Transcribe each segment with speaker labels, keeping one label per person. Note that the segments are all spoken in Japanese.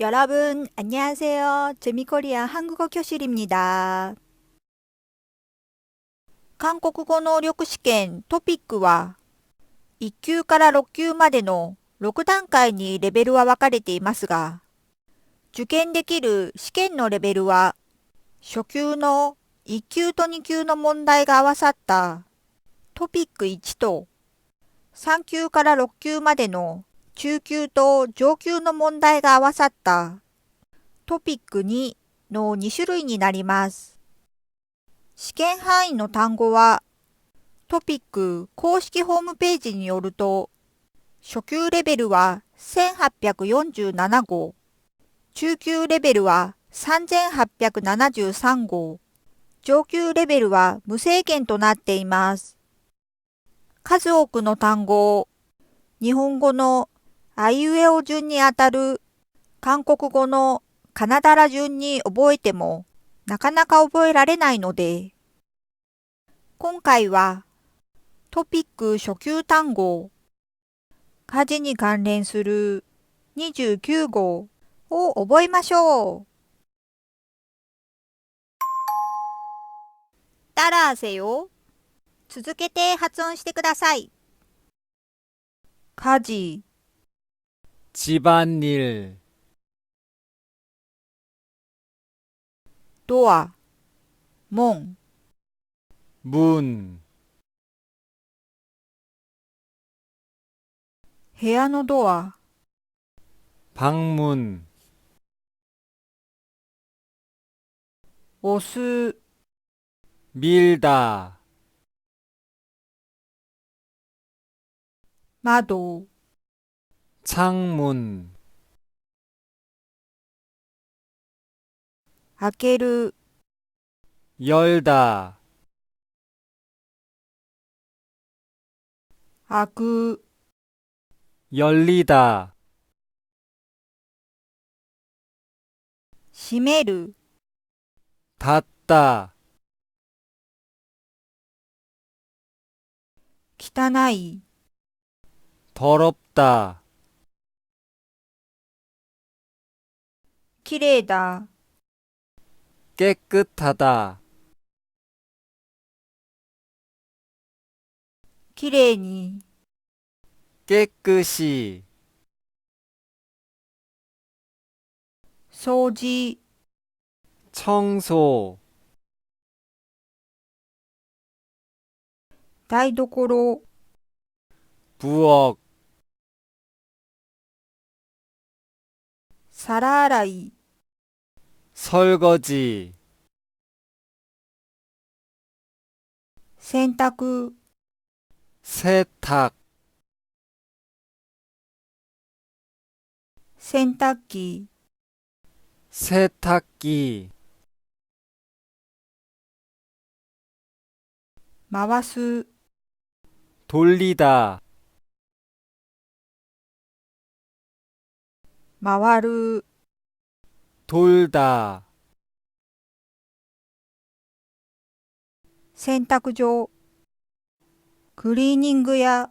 Speaker 1: 여러분, 안녕하세요. 재미코리아 한국어 교실입니다. 韓国語能力試験トピックは、1級から6級までの6段階にレベルは分かれていますが、受験できる試験のレベルは、初級の1級と2級の問題が合わさったトピック1と、3級から6級までの中級と上級の問題が合わさったトピック2の2種類になります。試験範囲の単語は、トピック公式ホームページによると、初級レベルは1847号、中級レベルは3873号、上級レベルは無制限となっています。数多くの単語を日本語のあいうえお順にあたる韓国語のカナダラ順に覚えてもなかなか覚えられないので、今回はトピック初級単語、家事に関連する29号を覚えましょう。따라하세요。続けて発音してください。家事、
Speaker 2: 집안일,
Speaker 1: ドア、門、
Speaker 2: 문,
Speaker 1: 部屋のドア、
Speaker 2: 방문,
Speaker 1: 押す、
Speaker 2: 밀다,
Speaker 1: 窓、
Speaker 2: 창문,
Speaker 1: 開ける、
Speaker 2: 열다,
Speaker 1: 開く、
Speaker 2: 열리다,
Speaker 1: 閉める、
Speaker 2: 닫다,
Speaker 1: 汚い、
Speaker 2: 더럽다,
Speaker 1: きれいだ、
Speaker 2: 깨끗하다,
Speaker 1: きれいに、
Speaker 2: 깨끗이,
Speaker 1: 掃除、
Speaker 2: 청소,
Speaker 1: 台所、
Speaker 2: 부엌,
Speaker 1: 皿洗い、
Speaker 2: 설거지,
Speaker 1: 洗濯、
Speaker 2: 세탁,
Speaker 1: 洗濯機、
Speaker 2: 세탁기,
Speaker 1: 回す、
Speaker 2: 돌리다,
Speaker 1: 回る、
Speaker 2: 돌다,
Speaker 1: 洗濯場、クリーニング屋、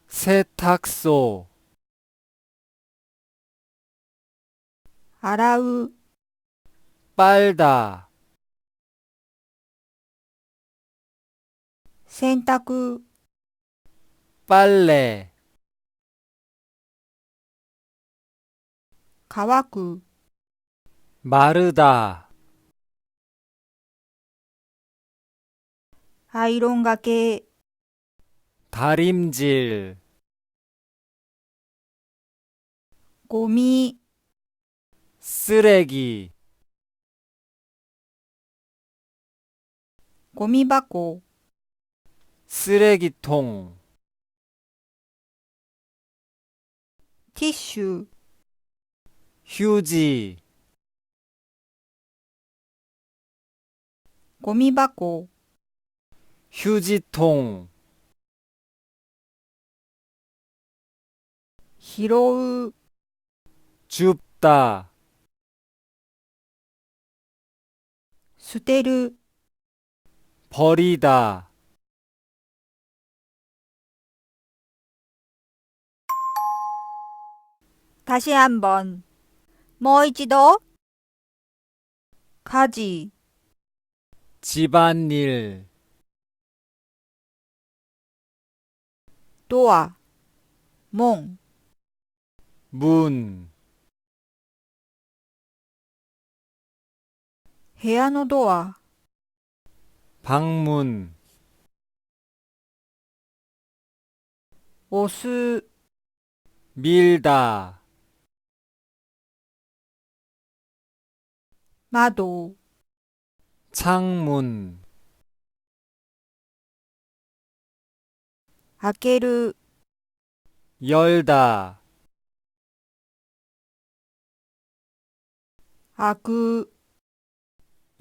Speaker 2: 세탁소,
Speaker 1: 洗う、
Speaker 2: 빨다,
Speaker 1: 洗濯、
Speaker 2: 빨래,
Speaker 1: 乾く、
Speaker 2: 마르다,
Speaker 1: アイロンがけ、
Speaker 2: 다림질,
Speaker 1: ゴミ、
Speaker 2: 쓰레기,
Speaker 1: ゴミ箱、
Speaker 2: 쓰레기통,
Speaker 1: ティッシュ、
Speaker 2: 휴지,
Speaker 1: ゴミ箱、
Speaker 2: 휴지통,
Speaker 1: 拾う、
Speaker 2: 줍다,
Speaker 1: 捨てる、
Speaker 2: 버리다,
Speaker 1: 다시 한번 もう一度。家事、
Speaker 2: 집안일,
Speaker 1: ドア、門、
Speaker 2: 문,
Speaker 1: 部屋のドア、
Speaker 2: 방문,
Speaker 1: 押す、
Speaker 2: 밀다,
Speaker 1: 窓、
Speaker 2: 창문,
Speaker 1: 開ける、
Speaker 2: 열다,
Speaker 1: 開く、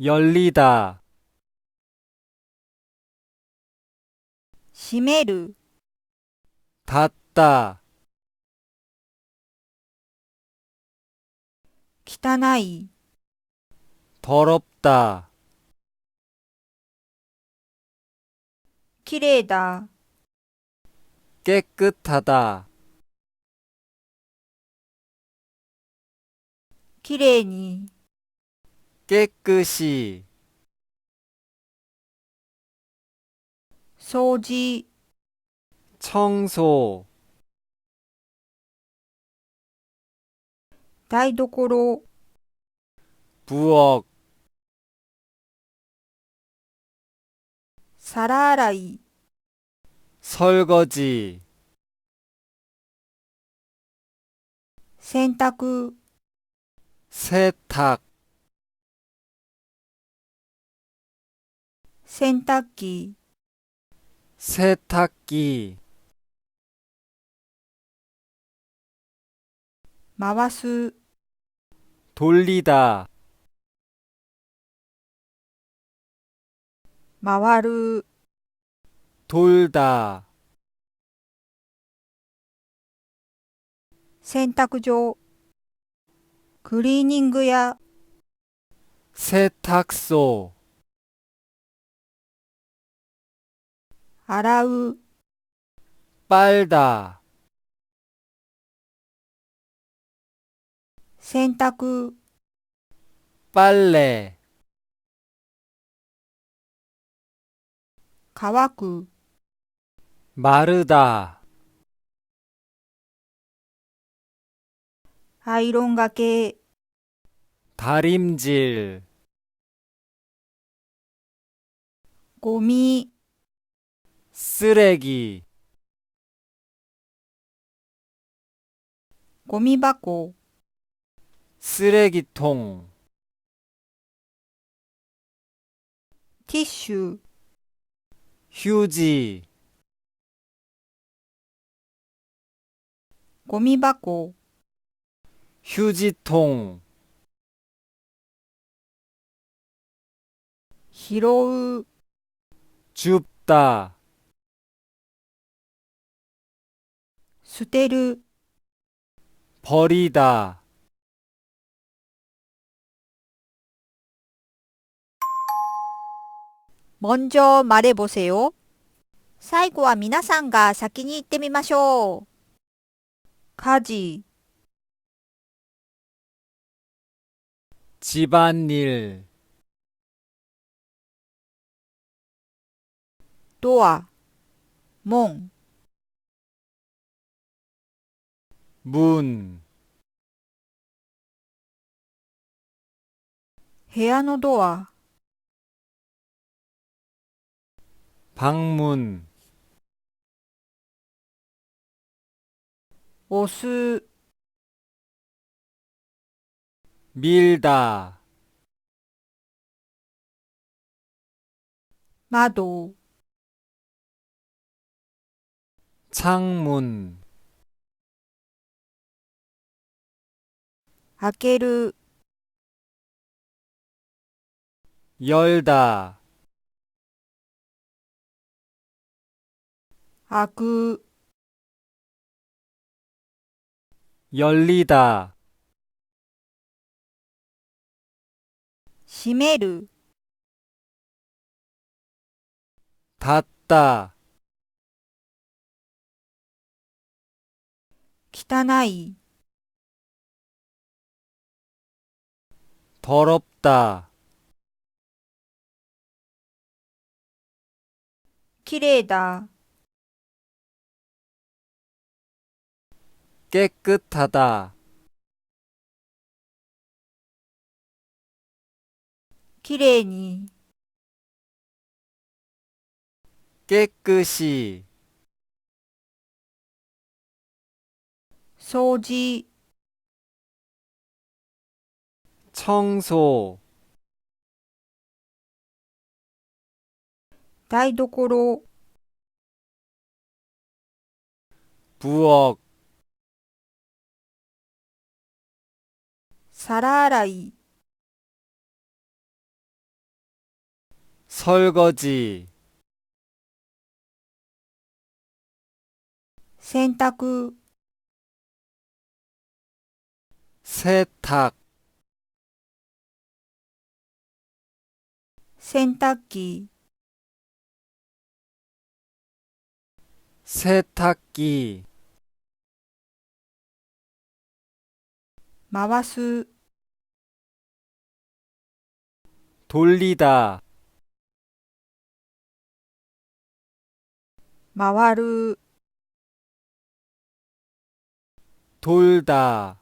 Speaker 2: 열리다,
Speaker 1: 閉める、
Speaker 2: 닫다,
Speaker 1: 汚い、
Speaker 2: 더럽다,
Speaker 1: きれいだ、
Speaker 2: 깨끗하다,
Speaker 1: きれいに、
Speaker 2: 깨끗이,
Speaker 1: 掃除、
Speaker 2: 청소,
Speaker 1: 台所、
Speaker 2: 부엌,
Speaker 1: 皿洗い、
Speaker 2: 설거지,
Speaker 1: 洗濯、
Speaker 2: 세탁,
Speaker 1: 洗濯機、
Speaker 2: 세탁기,
Speaker 1: 回す、
Speaker 2: 돌리다,
Speaker 1: 回る、
Speaker 2: 돌다,
Speaker 1: 洗濯場、クリーニング屋、
Speaker 2: 세탁소,
Speaker 1: 洗う、
Speaker 2: 빨다,
Speaker 1: 洗濯、
Speaker 2: 빨래,
Speaker 1: 乾く、
Speaker 2: 마르다,
Speaker 1: アイロンがけ、
Speaker 2: 다림질,
Speaker 1: ゴミ、
Speaker 2: 쓰레기,
Speaker 1: ゴミ箱、
Speaker 2: 쓰레기통,
Speaker 1: ティッシュ、
Speaker 2: 휴지,
Speaker 1: ゴミ箱、
Speaker 2: 휴지통,
Speaker 1: 拾う、
Speaker 2: 줍다,
Speaker 1: 捨てる、
Speaker 2: 버리다,
Speaker 1: 먼저 말해보세요. 最後は皆さんが先に言ってみましょう。家事、
Speaker 2: 집안일,
Speaker 1: ドア、門、
Speaker 2: 문,
Speaker 1: 部屋のドア、
Speaker 2: 방문,
Speaker 1: 押す、
Speaker 2: 밀다,
Speaker 1: 窓、
Speaker 2: 창문,
Speaker 1: 開ける、
Speaker 2: 열다,
Speaker 1: 開く、
Speaker 2: 열리다,
Speaker 1: 閉める、
Speaker 2: 닫다,
Speaker 1: 汚い、
Speaker 2: 더럽다,
Speaker 1: きれいだ、
Speaker 2: 깨끗하다,
Speaker 1: きれいに、
Speaker 2: 깨끗이,
Speaker 1: 掃除、
Speaker 2: 청소,
Speaker 1: 台所、
Speaker 2: 부엌,
Speaker 1: 皿洗い、
Speaker 2: 설거지,
Speaker 1: 洗濯、
Speaker 2: 세탁,
Speaker 1: 洗濯機、
Speaker 2: 세탁기,
Speaker 1: 回す、
Speaker 2: 돌리다,
Speaker 1: 回る、
Speaker 2: 돌다,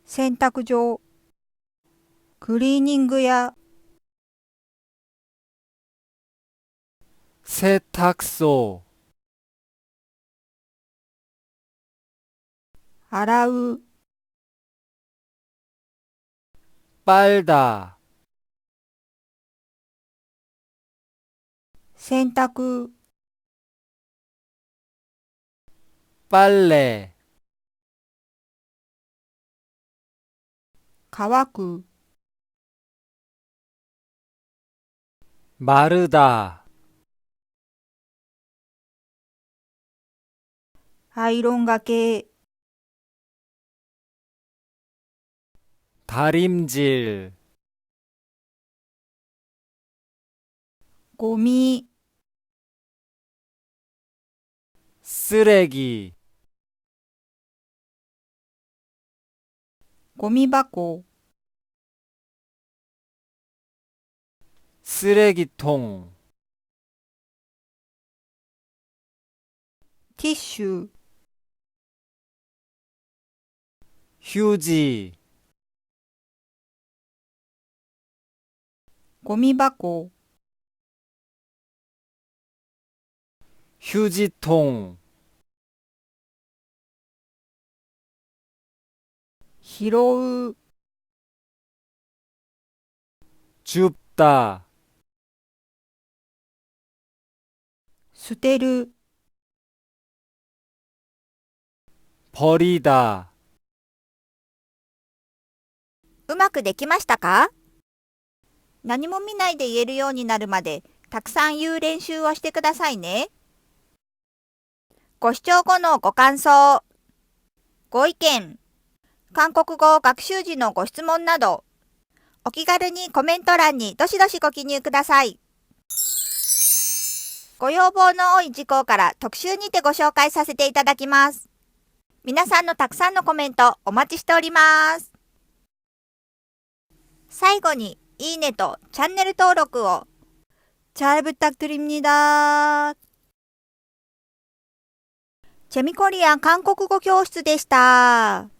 Speaker 1: 洗濯場、クリーニング屋、
Speaker 2: 세탁소,
Speaker 1: 洗う、
Speaker 2: 빨다,
Speaker 1: 洗濯、
Speaker 2: 빨래,
Speaker 1: 乾く、
Speaker 2: 마르다,
Speaker 1: アイロンがけ、
Speaker 2: 다림질,
Speaker 1: ゴミ、
Speaker 2: 쓰레기,
Speaker 1: ゴミ箱、
Speaker 2: 쓰레기통,
Speaker 1: ティッシュ、
Speaker 2: 휴지,
Speaker 1: ゴミ箱、
Speaker 2: 휴지통,
Speaker 1: 拾う、
Speaker 2: 줍다,
Speaker 1: 捨てる、
Speaker 2: 버리다,
Speaker 1: うまくできましたか？何も見ないで言えるようになるまでたくさん言う練習をしてくださいね。ご視聴後のご感想、ご意見、韓国語学習時のご質問など、お気軽にコメント欄にどしどしご記入ください。ご要望の多い事項から特集にてご紹介させていただきます。皆さんのたくさんのコメントお待ちしております。最後にいいねとチャンネル登録を잘 부탁드립니다。재미코리안韓国語教室でした。